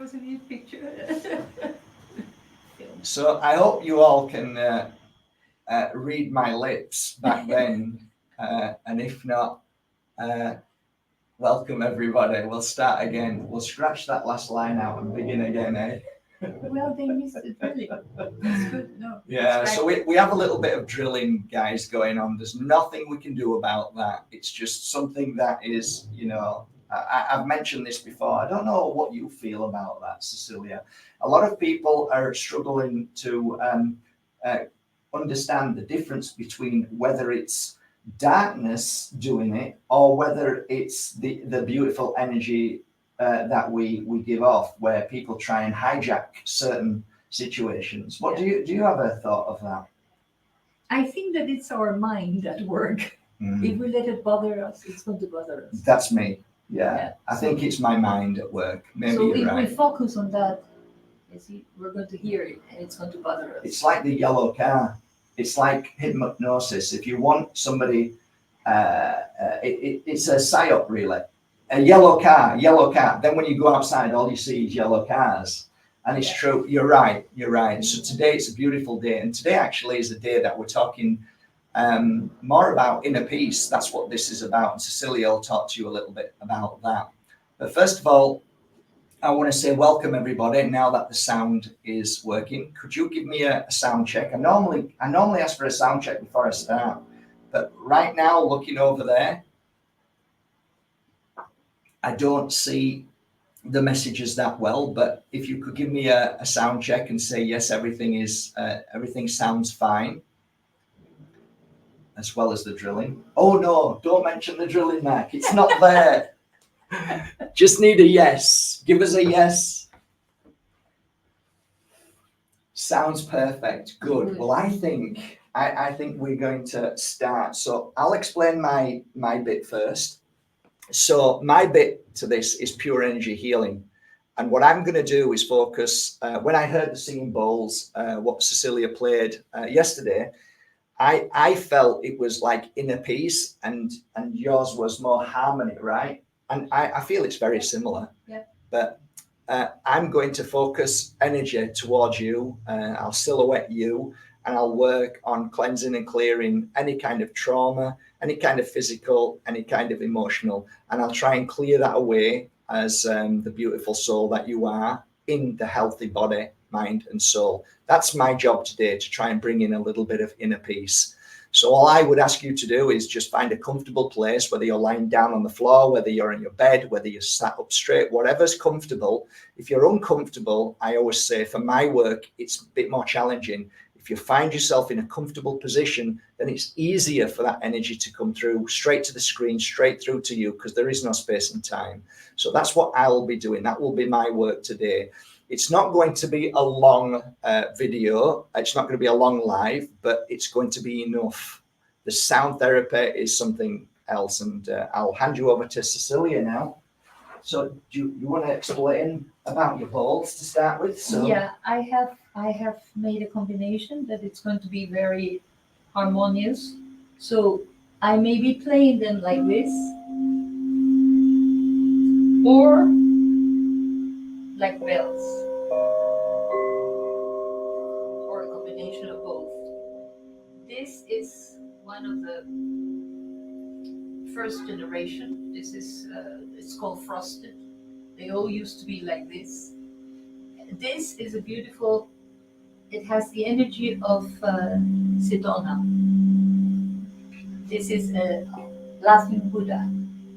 Was a neat picture. So I hope you all can read my lips back then, and if not, uh, welcome everybody. We'll start again. We'll scratch that last line out and begin again, eh? Well, they missed it really. That's good. No. Yeah, so we have a little bit of drilling, guys, going on. There's nothing we can do about that. It's just something that is, I've mentioned this before. I don't know what you feel about that, Cecilia. A lot of people are struggling to uh, understand the difference between whether it's darkness doing it or whether it's the beautiful energy that we give off, where people try and hijack certain situations. What do you have a thought of that? I think that it's our mind at work. If we let it bother us, it's going to bother us. That's me. Yeah. I think it's my mind at work. Maybe so you're if right. we focus on that, you see, we're going to hear it and it's going to bother us. It's like the yellow car. It's like hypnosis. If you want somebody, it's a psyop really. A yellow car. Then when you go outside, all you see is yellow cars. And it's true. You're right. So today it's a beautiful day, and today actually is a day that we're talking more about inner peace. That's what this is about. And Cecilia will talk to you a little bit about that. But first of all, I want to say welcome everybody. Now that the sound is working, could you give me a sound check? I normally ask for a sound check before I start, but right now, looking over there, I don't see the messages that well. But if you could give me a sound check and say yes, everything sounds fine, as well as the drilling. Oh no, don't mention the drilling, Mark. It's not there. Just need a yes. Give us a yes. Sounds perfect. Good. Well, I think we're going to start. So I'll explain my bit first. So my bit to this is pure energy healing. And what I'm going to do is focus, when I heard the singing bowls, what Cecilia played yesterday, I felt it was like inner peace, and yours was more harmony, right? And I feel it's very similar. Yeah. But I'm going to focus energy towards you. I'll silhouette you, and I'll work on cleansing and clearing any kind of trauma, any kind of physical, any kind of emotional, and I'll try and clear that away as the beautiful soul that you are in the healthy body, mind, and soul. That's my job today, to try and bring in a little bit of inner peace. So all I would ask you to do is just find a comfortable place, whether you're lying down on the floor, whether you're in your bed, whether you're sat up straight, whatever's comfortable. If you're uncomfortable, I always say for my work, it's a bit more challenging. If you find yourself in a comfortable position, then it's easier for that energy to come through straight to the screen, straight through to you, because there is no space and time. So that's what I'll be doing. That will be my work today. It's not going to be a long video. It's not going to be a long live, but it's going to be enough. The sound therapy is something else, and I'll hand you over to Cecilia now. So do you want to explain about your balls to start with? So yeah, I have made a combination that it's going to be very harmonious. So I may be playing them like this, or like bells, or a combination of both. This is one of the first generation. This is it's called frosted. They all used to be like this. This is a beautiful. It has the energy of Sedona. This is a laughing Buddha.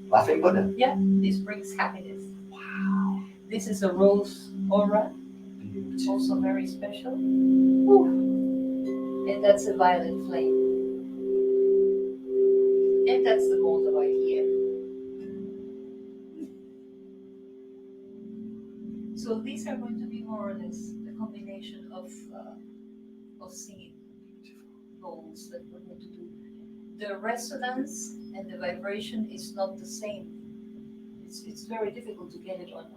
Laughing Buddha. Yeah, this brings happiness. Wow. This is a rose aura. It's also very special. Ooh. And that's a violet flame. And that's the Moldavite here. So these are going to be more or less the combination of singing bowls that we're going to do. The resonance and the vibration is not the same. It's very difficult to get it on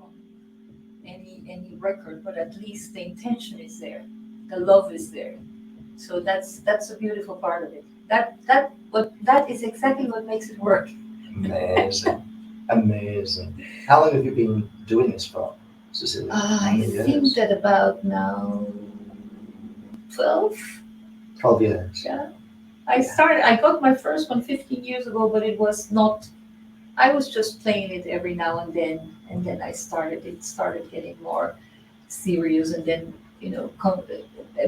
any record, but at least the intention is there, the love is there. So that's a beautiful part of it. That is exactly what makes it work. Amazing. How long have you been doing this for, Cecilia? How I many years? think that about now 12. 12 years. Yeah. I got my first one 15 years ago, but it was not, I was just playing it every now and then it started getting more serious, and then,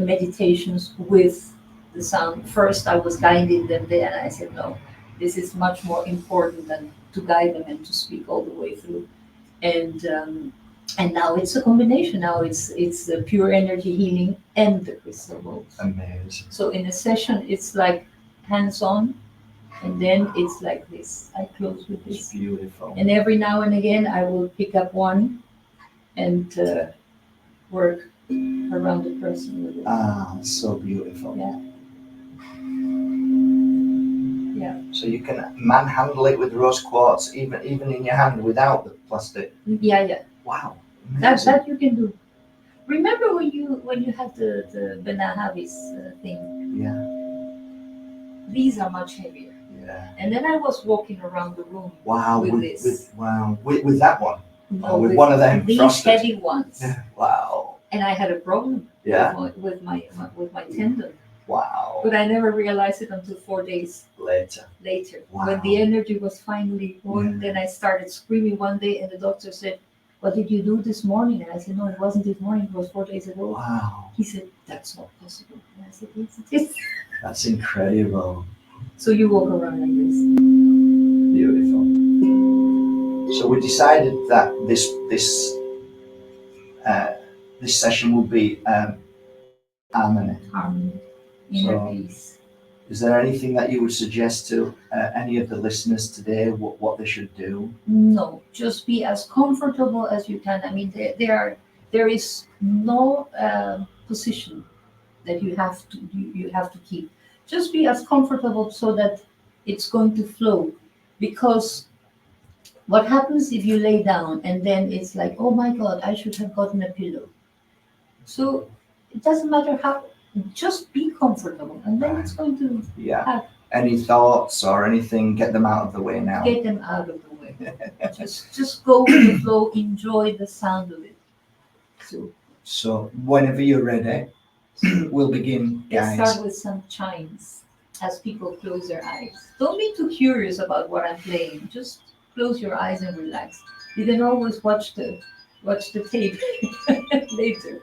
meditations with the sound. First, I was guiding them there, and I said, no, this is much more important than to guide them and to speak all the way through. And now it's a combination. Now it's the pure energy healing and the crystal bowls. Amazing. So in a session, it's like hands on, and then it's like this. I close with It's this, beautiful. and every now and again, I will pick up one and work around the person with it. Ah, so beautiful. Yeah. Yeah. So you can manhandle it with rose quartz, even in your hand without the plastic. Yeah. Wow. That Amazing. that you can do. Remember when you had the Benahavis thing? Yeah. These are much heavier. Yeah. And then I was walking around the room. Wow. With this. With that one. No, with one of them these frosted. heavy ones. Yeah. Wow. And I had a problem Yeah. with my tendon. Wow. But I never realized it until 4 days Later. When Wow. the energy was finally going. Yeah. Then I started screaming one day, and the doctor said, "What did you do this morning?" And I said, "No, it wasn't this morning. It was 4 days ago." Wow. He said, "That's not possible." And I said, "Yes, it is." That's incredible. So you walk around like this. Beautiful. So we decided that this session will be harmony. Harmony, inner So- peace. Is there anything that you would suggest to any of the listeners today? What they should do? No, just be as comfortable as you can. I mean, there is no position that you have to keep. Just be as comfortable so that it's going to flow. Because what happens if you lay down and then it's like, oh my God, I should have gotten a pillow. So it doesn't matter how. Just be comfortable, and then it's going to Yeah. Any thoughts or anything? Get them out of the way now. get them out of the way. Just go with the flow. Enjoy the sound of it. So whenever you're ready, we'll begin, Let's guys. start with some chimes as people close their eyes. Don't be too curious about what I'm playing. Just close your eyes and relax. You can always watch the tape later.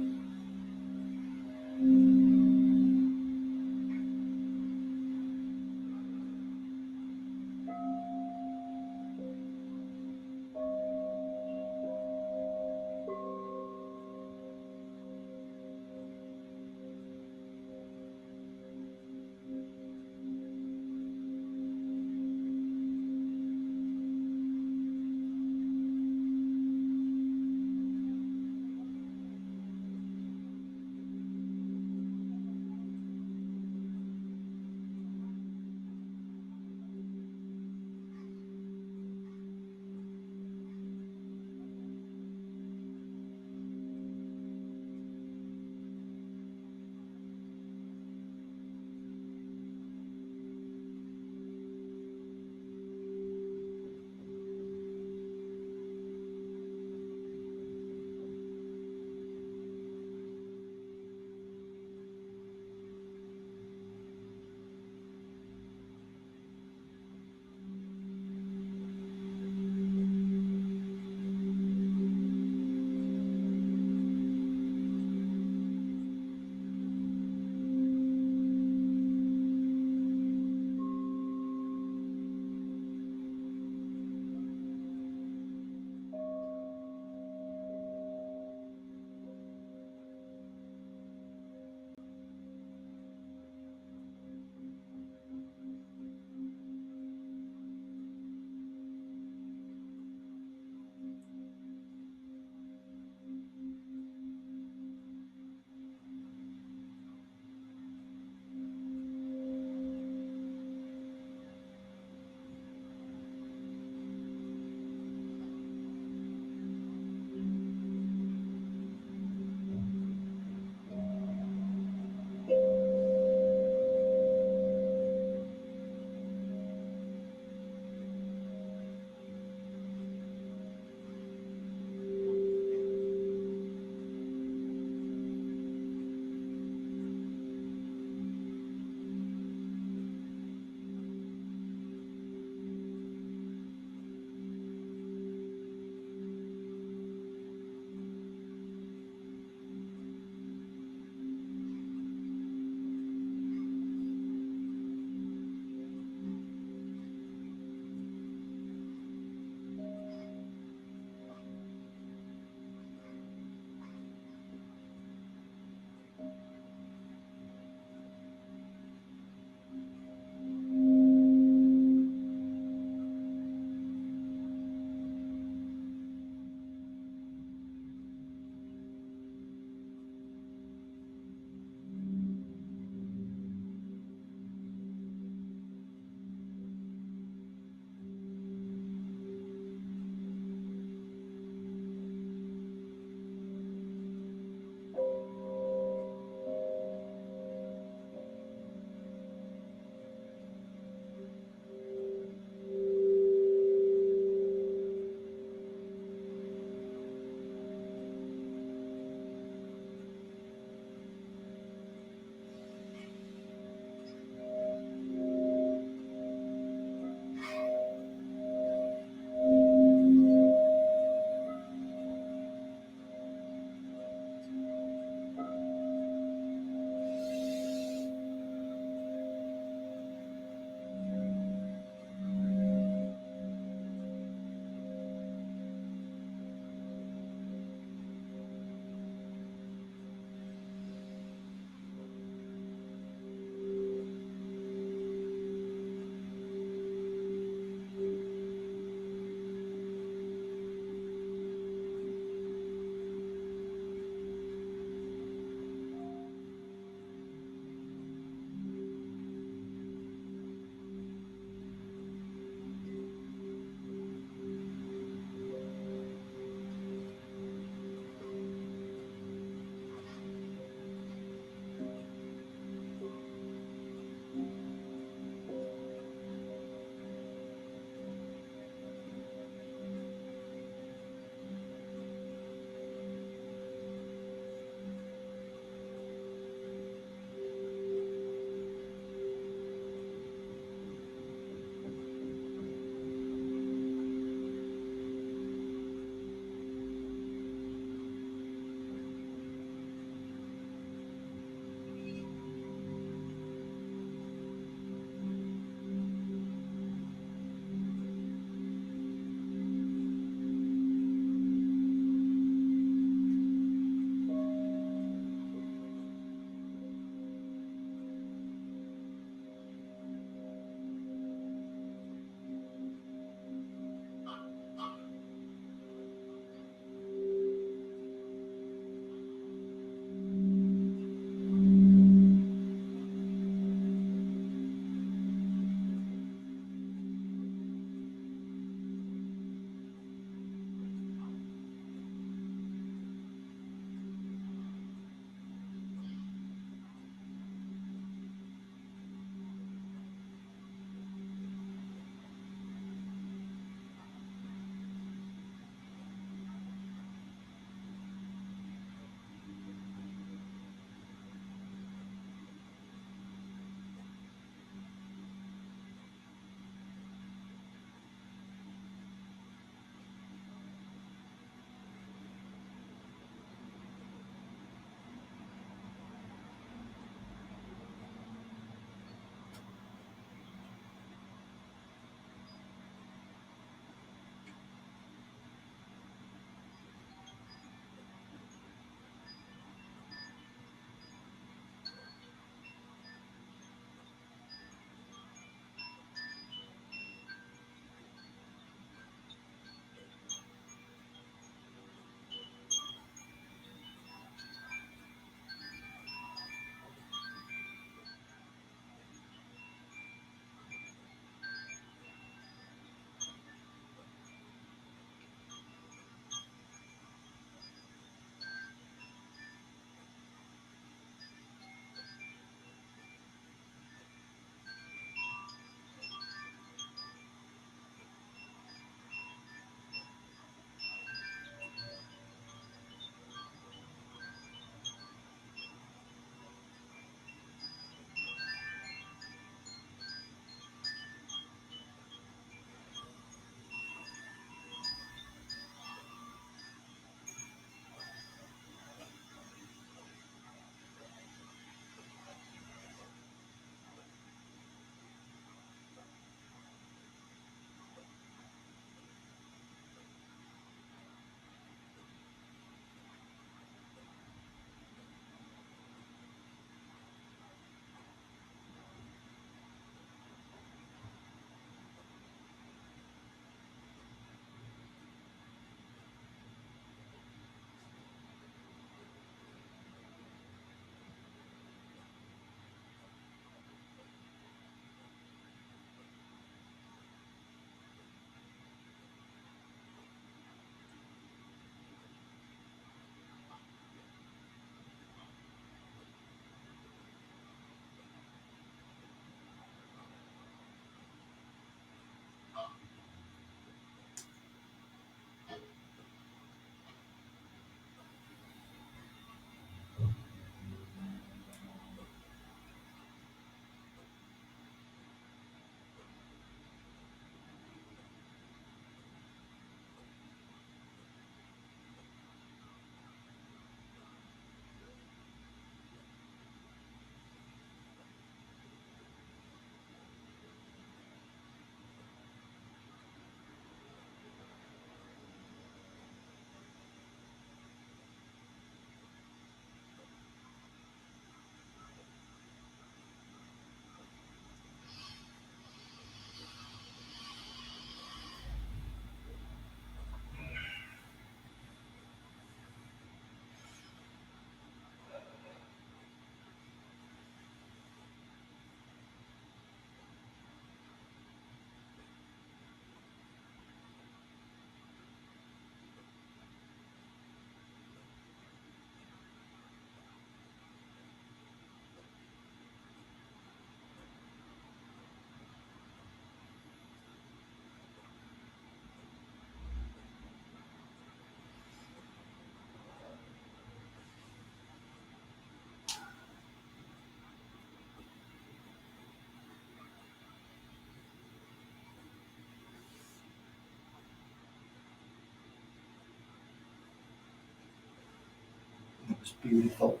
It's beautiful.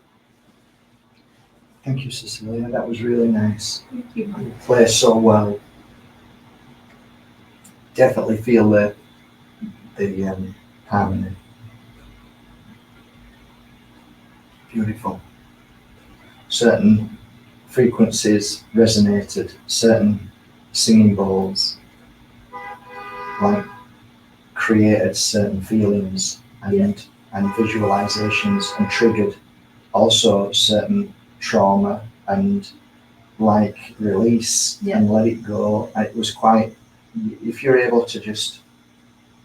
Thank you, Cecilia. That was really nice. Thank you. You play so well. Definitely feel the harmony. Beautiful. Certain frequencies resonated, certain singing bowls like created certain feelings and visualizations and triggered also certain trauma and like release and let it go. It was quite, if you're able to just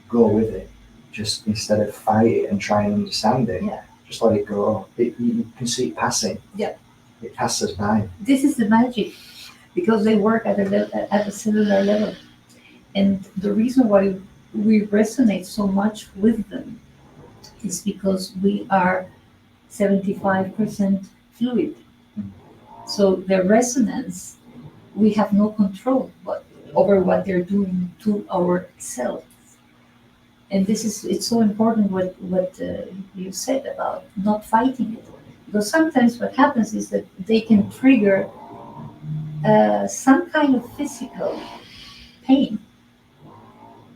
go with it, just instead of fight it and try and understand it, just let it go. You can see it passing. Yeah. It passes by. This is the magic, because they work at a cellular level, and the reason why we resonate so much with them is because we are 75% fluid. So the resonance, we have no control over what they're doing to our cells. And it's so important what you said about not fighting it. Because sometimes what happens is that they can trigger some kind of physical pain,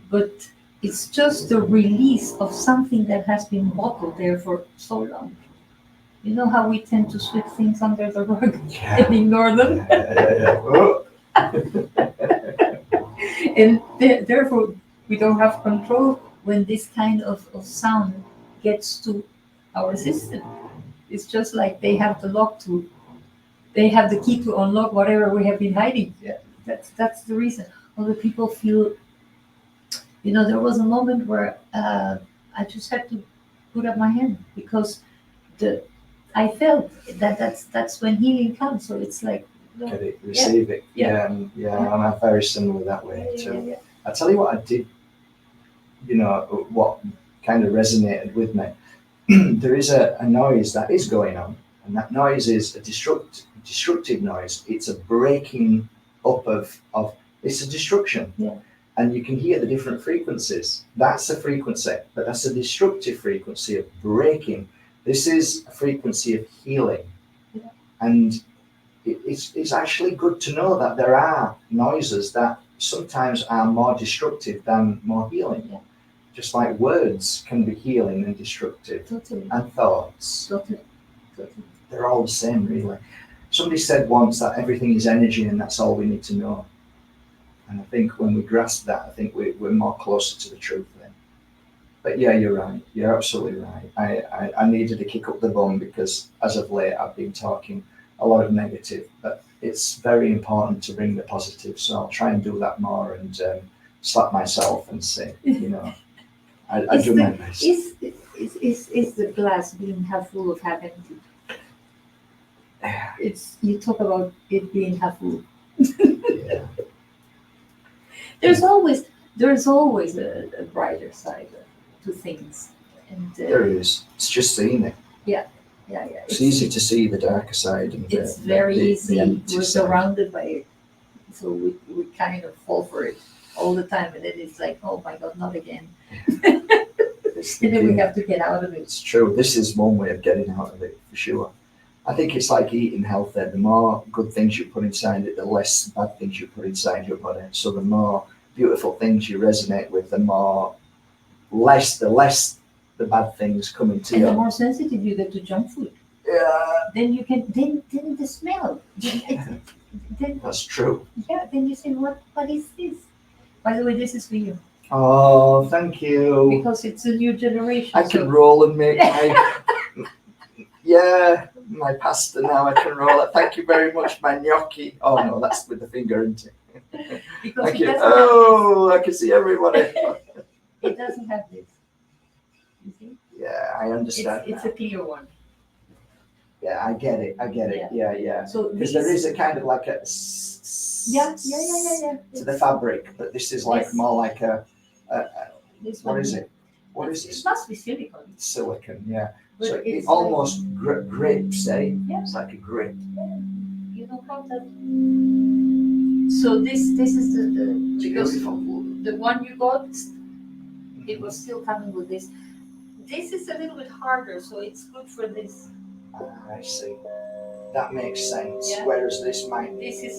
but it's just the release of something that has been bottled there for so long. You know how we tend to sweep things under the rug and ignore them? Oh. And therefore, we don't have control when this kind of sound gets to our system. It's just like they have the key to unlock whatever we have been hiding. Yeah. That's the reason. Other people feel, there was a moment where I just had to put up my hand because I felt that's when healing comes. So it's like, Get it, receive it. Yeah, I'm very similar that way too. Yeah. I tell you what I did, what kind of resonated with me. There is a noise that is going on, and that noise is a destructive noise. It's a breaking up of it's a destruction. Yeah. And you can hear the different frequencies. That's a frequency, but that's a destructive frequency of breaking. This is a frequency of healing. Yeah. And it's actually good to know that there are noises that sometimes are more destructive than more healing. Yeah. Just like words can be healing and destructive. Totally. And thoughts. Totally. They're all the same, really. Somebody said once that everything is energy and that's all we need to know. And I think when we grasp that, I think we're more closer to the truth then. But yeah, you're right. You're absolutely right. I needed to kick up the bum because as of late I've been talking a lot of negative, but it's very important to bring the positive. So I'll try and do that more and slap myself and say, I do my best. Is the glass being half full or half empty? You talk about it being half full. Yeah. There's always a brighter side to things, and There is. It's just seeing it. Yeah. It's easy to see the darker side. And it's very easy. We're side. surrounded by it, so we kind of fall for it all the time, and then it's like, oh my God, not again. And then we have to get out of it. It's true. This is one way of getting out of it for sure. I think it's like eating healthy. The more good things you put inside it, the less bad things you put inside your body. So the more beautiful things you resonate with, the less the bad things come into And you. the more sensitive you get to junk food, then you can then the smell. Then That's true. then you say, what is this? By the way, this is for you Oh, thank you. because it's a new generation. I can roll and make my pasta now. I can roll it. Thank you very much, my gnocchi. Oh no, that's with the finger, isn't it? Because Thank it you. doesn't Oh, I can see everybody. it doesn't have this. You see? Yeah, I understand. It's a clear one. Yeah, I get it. Yeah. So Because there is a kind of like a yeah. to the fabric, but this is like Yes. more like a This what one is here. it? What is It it? must be silicone. Silicon, yeah. But So it it's almost grips, eh? Yeah. It's like a grip. You know how that. So this is the because Beautiful. the one you got, it was still coming with this. This is a little bit harder, so it's good for this. I see. That makes sense. Yeah. Whereas this might This is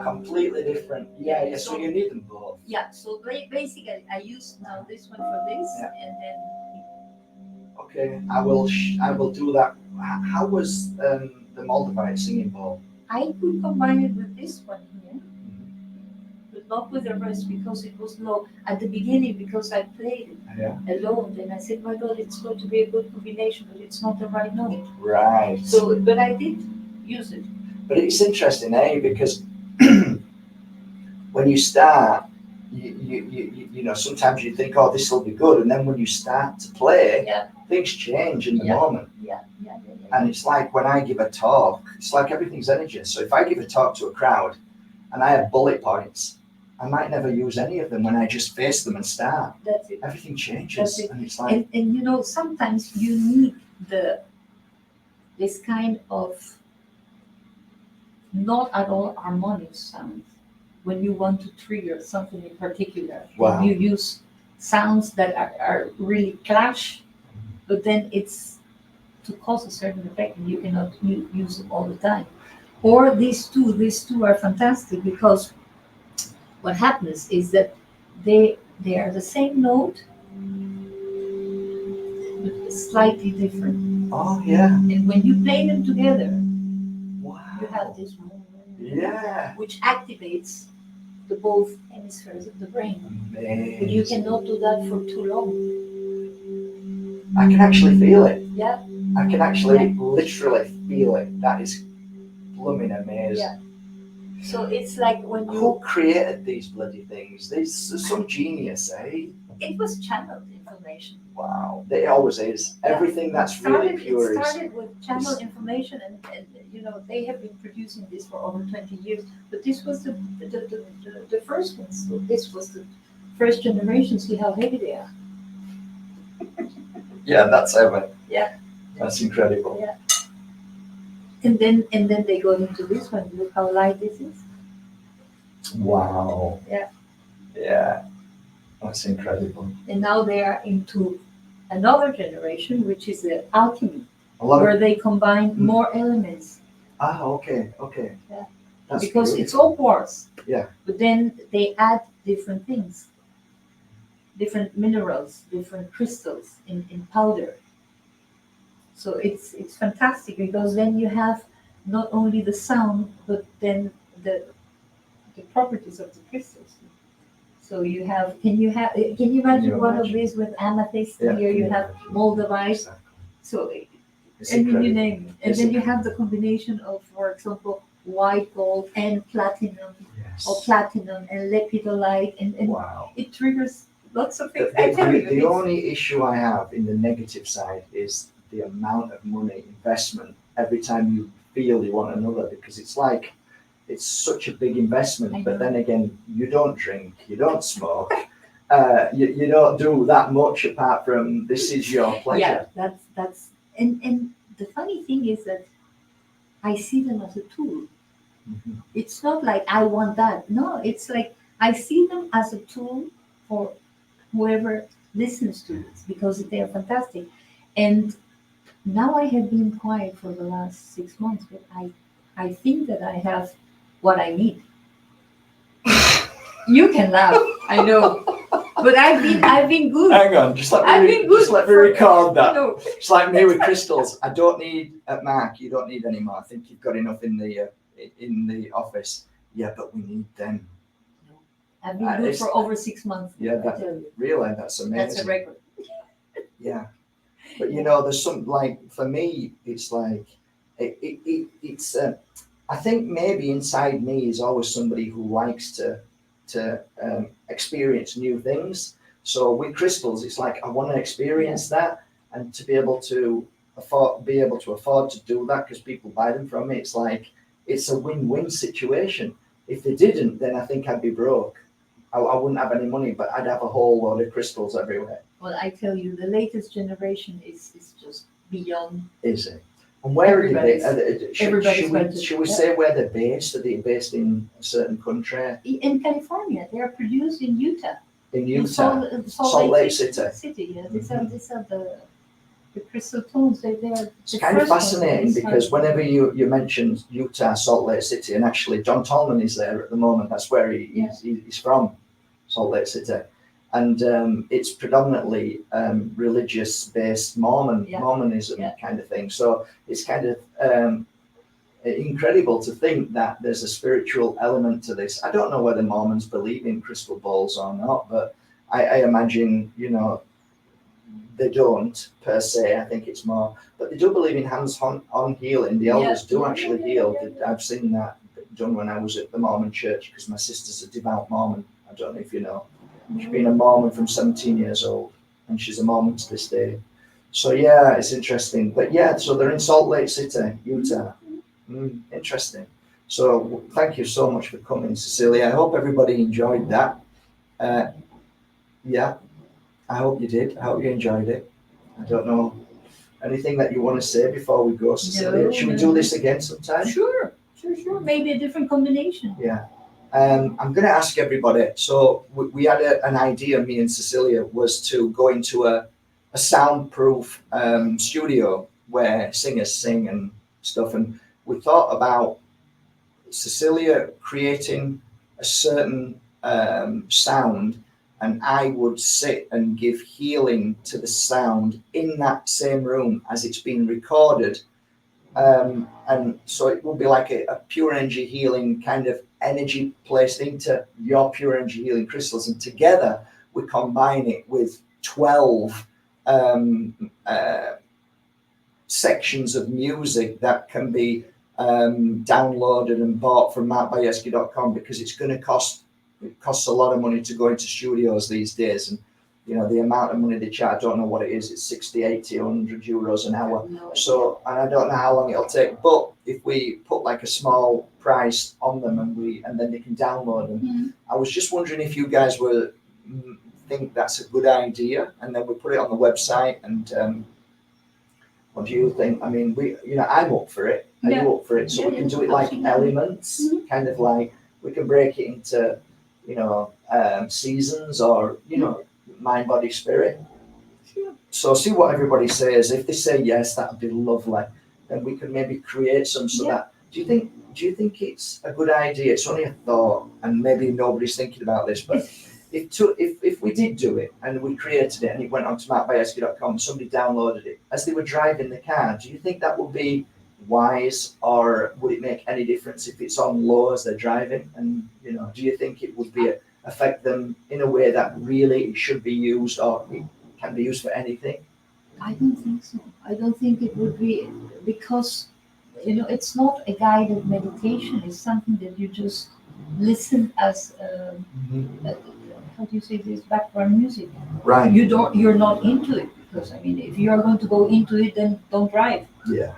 completely different. Yeah. So you need them both. yeah. So basically, I use now this one for this, Yeah. and then Okay, I will do that. How was the Moldavite singing bowl? I could combine it with this one here, but not with the rest because it was low at the beginning because I played it Yeah. alone. Then I said, my God, it's going to be a good combination, but it's not the right note. Right. So, but I did use it. But it's interesting, because when you start, you know, sometimes you think, oh, this will be good, and then when you start to play, Yeah. things change in the Yeah. moment. Yeah. And it's like when I give a talk, it's like everything's energy. So if I give a talk to a crowd and I have bullet points, I might never use any of them when I just face them and start. That's it. Everything changes. That's it. And it's like, And you know, sometimes you need this kind of not at all harmonic sounds when you want to trigger something in particular. Wow. And you use sounds that are really clash, but then it's to cause a certain effect and you cannot use them all the time. Or these two are fantastic because what happens is that they are the same note but slightly different. oh, yeah. And when you play them together, Wow. you have this Yeah. which activates the both hemispheres of the brain. Amazing. But you cannot do that for too long. I can actually feel it. Yeah. I can actually literally feel it. That is blooming amazing. Yeah. So it's like when Who you created these bloody things? There's some genius, eh? it was channeled information. Wow. It always is. Yeah. Everything that's really pure It is. started with channel information and you know they have been producing this for over 20 years. But this was the first one. So this was the first generation. See how heavy they are. Yeah, that's ever. Yeah. That's incredible. Yeah. And then they go into this one. Look how light this is. Wow. Yeah. Yeah. That's incredible. And now they are into another generation, which is the alchemy, A lot where of. they combine more elements Okay. Yeah. That's because it's beautiful. all quartz. Yeah. But then they add different things, different minerals, different crystals in powder. So it's fantastic because then you have not only the sound, but then the properties of the crystals. So you have, can you imagine one of these with amethyst? Yeah. Here you have moldavite. Exactly. So, It's and then you incredible. name it. And It's then you have the combination of, for example, white gold and platinum, Yes. or platinum and lepidolite, and Wow. it triggers lots of The, things. I tell you, the it's- only issue I have in the negative side is the amount of money investment every time you feel you want another, because it's like it's such a big investment. I But know. then again, you don't drink, you don't smoke, you don't do that much apart from this is your pleasure. Yeah, that's and the funny thing is that I see them as a tool. Mhm. It's not like I want that. No, it's like I see them as a tool for whoever listens to this because they are fantastic. And now I have been quiet for the last 6 months, but I think that I have what I need. You can laugh, I know, but I've been good. Hang on, just let I've me been good. just let me record that. No, It's like me with crystals. I don't need Mark. You don't need any more. I think you've got enough in the office. Yeah, but we need them. I've been good it's- for over 6 months. Yeah, I tell you, Really, that's amazing. that's a record. Yeah, but you know, there's some like for me, it's like it's. I think maybe inside me is always somebody who likes to experience new things. So with crystals, it's like I want to experience that, and to be able to afford to do that because people buy them from me. It's like it's a win-win situation. If they didn't, then I think I'd be broke. I wouldn't have any money, but I'd have a whole load of crystals everywhere. Well, I tell you, the latest generation is just beyond. Is it? And where are they? Everybody's Should we say where they're based? Are they based in a certain country? In California, they are produced in Utah. In In Utah? Salt Lake City. City, yeah. These are the the crystal tones, they are. It's kind of fascinating because whenever you mention Utah, Salt Lake City, and actually John Tolman is there at the moment. That's where he's from, Salt Lake City, and it's predominantly religious-based Mormonism kind of thing. So it's kind of incredible to think that there's a spiritual element to this. I don't know whether Mormons believe in crystal balls or not, but I imagine, they don't per se. I think it's more, but they do believe in hands-on healing. The elders do actually heal. I've seen that done when I was at the Mormon church because my sister's a devout Mormon. I don't know if you know. She's been a Mormon from 17 years old, and she's a Mormon to this day. So yeah, it's interesting. But yeah, so they're in Salt Lake City, Utah. Interesting. So thank you so much for coming, Cecilia. I hope everybody enjoyed that. Yeah, I hope you did. I hope you enjoyed it. I don't know anything that you want to say before we go, Cecilia. Should we do this again sometime? Sure. Maybe a different combination. Yeah. I'm going to ask everybody. So we had an idea, me and Cecilia, was to go into a soundproof studio where singers sing and stuff. And we thought about Cecilia creating a certain sound, and I would sit and give healing to the sound in that same room as it's being recorded. And so it will be like a pure energy healing kind of energy placed into your pure energy healing crystals. And together we combine it with 12 sections of music that can be downloaded and bought from markbayevsky.com, because it costs a lot of money to go into studios these days. And the amount of money they charge, I don't know what it is. It's 60, 80, 100 euros an hour. So, and I don't know how long it'll take. But if we put like a small price on them and then they can download them, I was just wondering if you guys think that's a good idea, and then we put it on the website. And what do you think? I mean, I'm up for it. Are you up for it? So we can do it like elements, kind of like we can break it into, seasons or mind, body, spirit. So see what everybody says. If they say yes, that'd be lovely. Then we can maybe create some so that. Do you think it's a good idea? It's only a thought, and maybe nobody's thinking about this, but if we did do it and we created it and it went onto markbayevsky.com, somebody downloaded it as they were driving the car, do you think that would be wise, or would it make any difference if it's on low as they're driving? And do you think it would affect them in a way that really it should be used, or it can be used for anything? I don't think so. I don't think it would be, because it's not a guided meditation. It's something that you just listen as how do you say this, background music. Right. You're not into it, because if you are going to go into it, then don't drive. Yeah.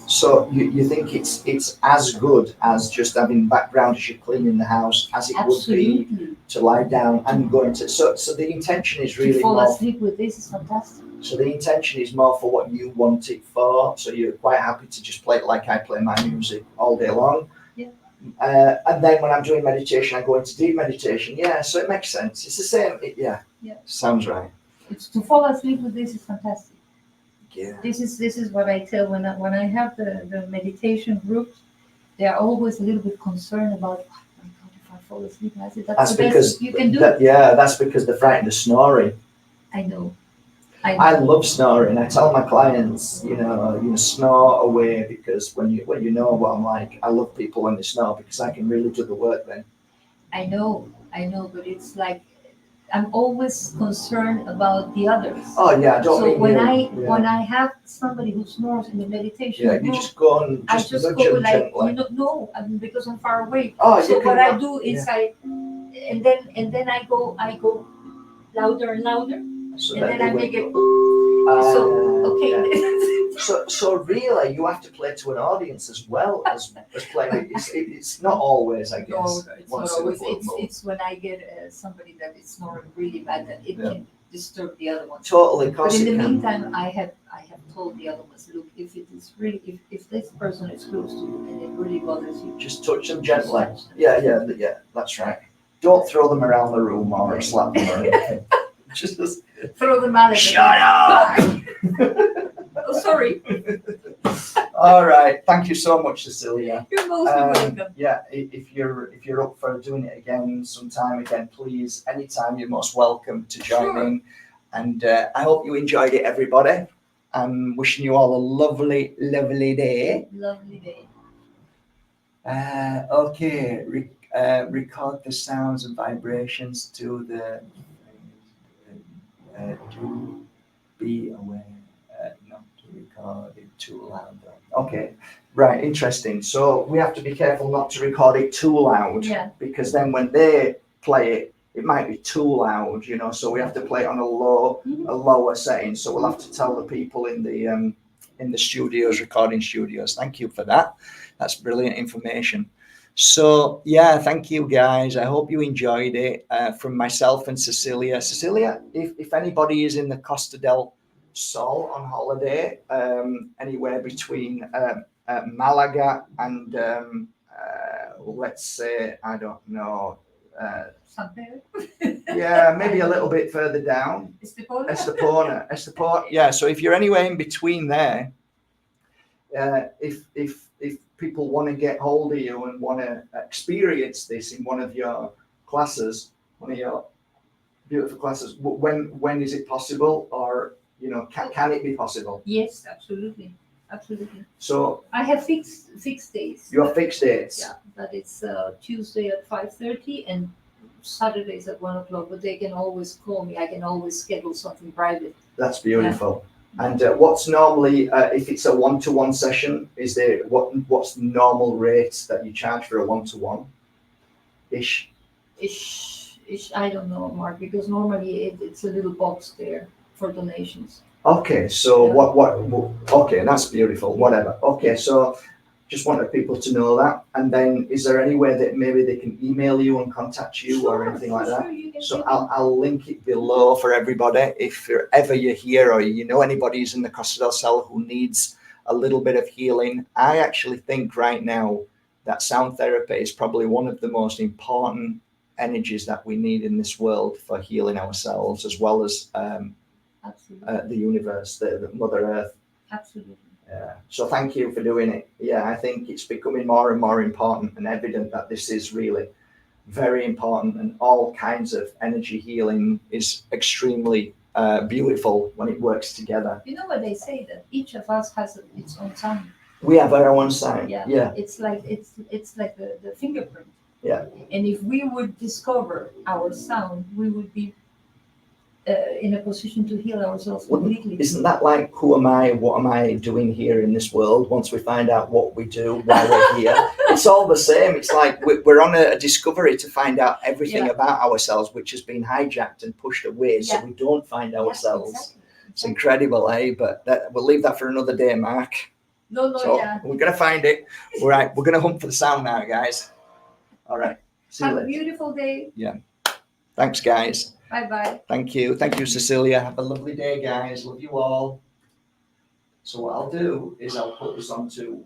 So you think it's as good as just having background as you're cleaning the house as it Absolutely. would be to lie down and go into. So the intention is really to fall more, asleep with this is fantastic. So the intention is more for what you want it for. So you're quite happy to just play it like I play my music all day long. Yeah. And then when I'm doing meditation, I go into deep meditation. Yeah. So it makes sense. It's the same. Yeah. Sounds right. It's to fall asleep with this is fantastic. Yeah. This is what I tell when I have the meditation groups. They are always a little bit concerned about, oh my God, if I fall asleep. I said, that's the best you can do. That's because they're frightened of snoring. I know. I love snoring. I tell my clients, snore away, because when you know what I'm like, I love people when they snore, because I can really do the work then. I know, but it's like I'm always concerned about the others. Oh yeah, I don't. So when I have somebody who snores in the meditation, you just go and I just go like gently. Because I'm far away. Oh, so what I do is and then I go louder and louder. So and then I make it. So really, you have to play to an audience as well as playing. It's not always, I guess. No, it's not always. It's when I get somebody that is snoring really bad that it can disturb the other one. Totally. But in the meantime, I have told the other ones, look, if it is really, if this person is close to you and it really bothers you, just touch them gently. Yeah. That's right. Don't throw them around the room or slap them or anything. Just throw them out. Shut up! Sorry. All right. Thank you so much, Cecilia. You're most welcome. Yeah, if you're up for doing it again sometime again, please, anytime you're most welcome to join Sure. in. And I hope you enjoyed it, everybody. I'm wishing you all a lovely, lovely day. Lovely day. Okay, record the sounds and vibrations to the. Do be aware not to record it too loud. Okay, right, interesting. So we have to be careful not to record it too loud, Yeah. because then when they play it, it might be too loud, you know. So we have to play it on a lower setting. So we'll have to tell the people in the studios, recording studios. Thank you for that. That's brilliant information. So yeah, thank you guys. I hope you enjoyed it. From myself and Cecilia. Cecilia, if anybody is in the Costa del Sol on holiday, anywhere between Malaga and let's say, I don't know, San Pedro. yeah, maybe a little bit further down. Estepona. Yeah. So if you're anywhere in between there, if people want to get hold of you and want to experience this in one of your classes, one of your beautiful classes, when is it possible, or you know, can it be possible? Yes, absolutely. So I have fixed days. you have fixed dates. Yeah, but it's Tuesday at 5:30 and Saturdays at 1 o'clock. But they can always call me. I can always schedule something private. That's beautiful. And what's normally, if it's a one-to-one session, is there what's the normal rate that you charge for a one-to-one ish? I don't know, Mark, because normally it's a little box there for donations. Okay, so Yeah. okay, that's beautiful. Whatever. Okay, so just wanted people to know that. And then, is there anywhere that maybe they can email you and contact you or anything like that? Sure, you can So give I'll link it below for everybody. If ever you're here or you know anybody who's in the Costa del Sol who needs a little bit of healing, I actually think right now that sound therapy is probably one of the most important energies that we need in this world for healing ourselves, as well as absolutely. the universe, the Mother Earth. Absolutely. Yeah. So thank you for doing it. Yeah, I think it's becoming more and more important and evident that this is really very important, and all kinds of energy healing is extremely beautiful when it works together. You know what they say, that each of us has its own sound. We have our own sign. Yeah. It's like the fingerprint. Yeah. And if we would discover our sound, we would be in a position to heal ourselves completely. Isn't that like, who am I? What am I doing here in this world? Once we find out what we do, why we're here, it's all the same. It's like we're on a discovery to find out everything about ourselves, which has been hijacked and pushed away, so we don't find ourselves. Exactly. It's incredible, eh? But we'll leave that for another day, Mark. No, So yeah. we're gonna find it. All right, we're gonna hunt for the sound now, guys. All right. See you Have a later. beautiful day. Thanks, guys. Bye-bye. Thank you, Cecilia. Have a lovely day, guys. Love you all. So what I'll do is I'll put this onto